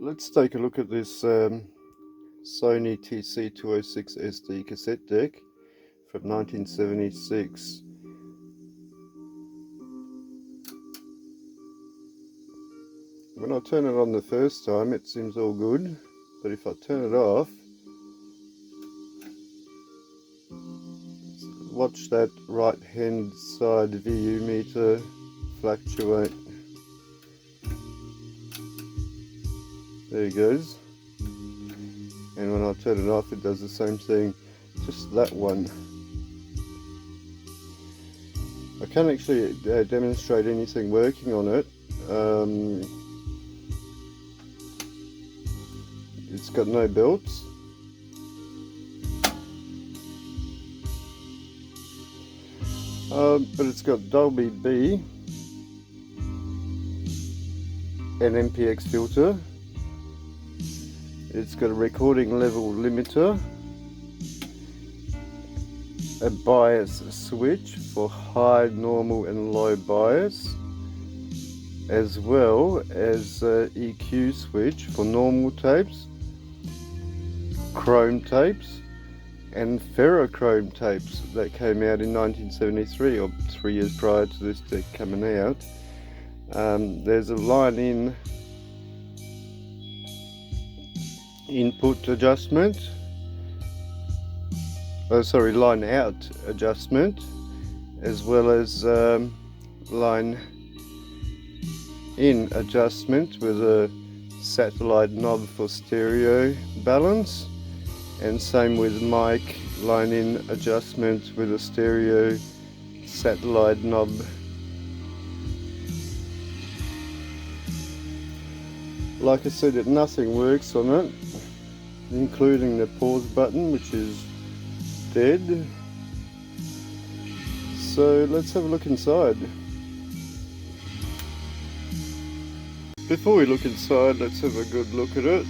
Let's take a look at this Sony TC-206SD cassette deck from 1976. When I turn it on the first time, it seems all good, but if I turn it off, watch that right hand side VU meter fluctuate. There it goes. And when I turn it off, it does the same thing. Just that one. I can't actually demonstrate anything working on it. It's got no belts. But it's got Dolby B, an MPX filter. It's got a recording level limiter, a bias switch for high, normal and low bias, as well as a EQ switch for normal tapes, chrome tapes and ferrochrome tapes that came out in 1973, or 3 years prior to this deck coming out. There's a line in input adjustment, line out adjustment, as well as line in adjustment with a satellite knob for stereo balance, and same with mic line in adjustment with a stereo satellite knob. Like I said, nothing works on it, including the pause button, which is dead. So let's have a look inside. Before we look inside, let's have a good look at it.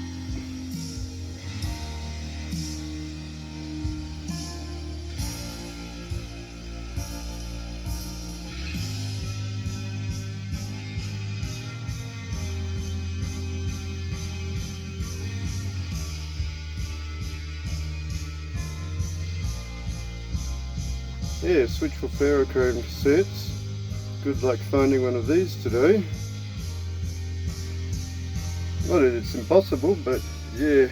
Yeah, switch for ferrochrome cassettes. Good luck finding one of these today. Not that it's impossible, but yeah,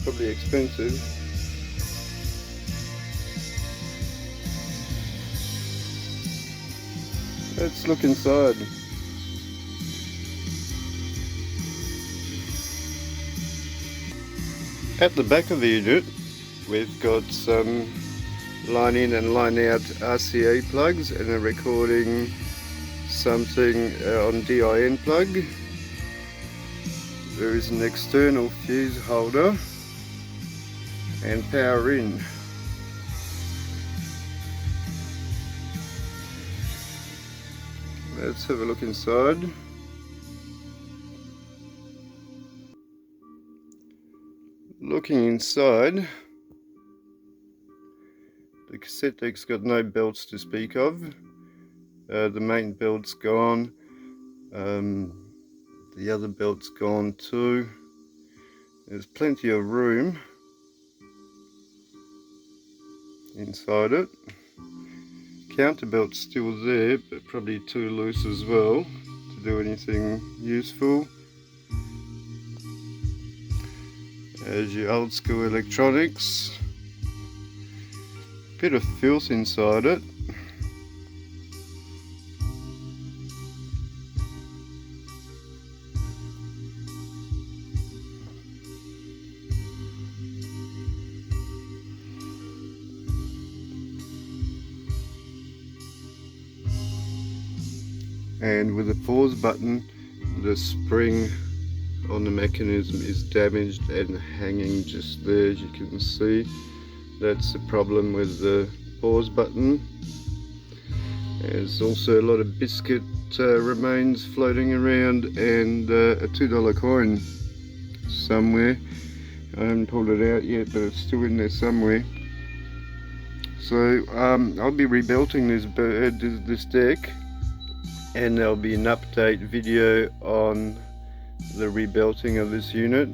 probably expensive. Let's look inside. At the back of the unit, we've got some line in and line out RCA plugs and a recording something on DIN plug. There is an external fuse holder and power in. Let's have a look inside. Looking inside, the cassette deck's got no belts to speak of. The main belt's gone. The other belt's gone too. There's plenty of room inside it. Counterbelt's still there, but probably too loose as well to do anything useful. As your old school electronics. Bit of filth inside it. And with the pause button, the spring on the mechanism is damaged and hanging just there, as you can see. That's the problem with the pause button. There's also a lot of biscuit remains floating around, and a $2 coin somewhere. I haven't pulled it out yet, but it's still in there somewhere. So I'll be rebuilding this deck, and there'll be an update video on the rebuilding of this unit.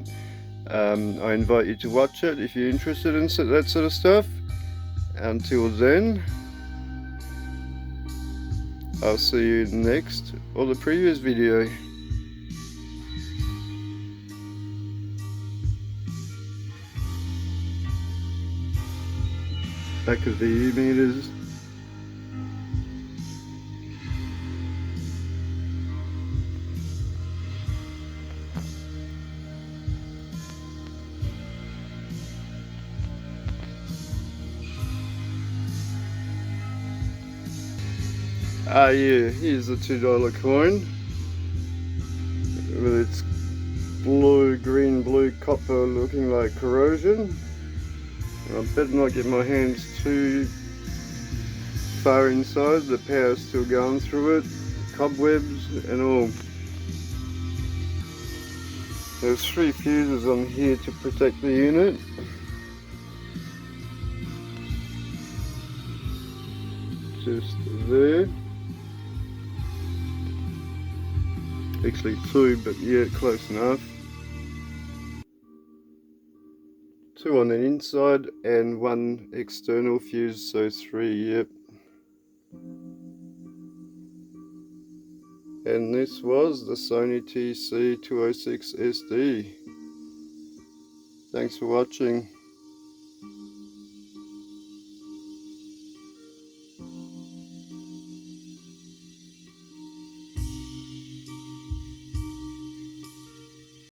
I invite you to watch it if you're interested in that sort of stuff. Until then, I'll see you next or the previous video. Back of the E-meters. Ah yeah, here's the $2 coin with its green blue copper looking like corrosion. I better not get my hands too far inside, the power's still going through it, cobwebs and all. There's 3 fuses on here to protect the unit. Just there. Actually 2, but yeah, close enough. 2 on the inside and 1 external fuse, so 3, yep. And this was the SONY TC-206SD. Thanks for watching.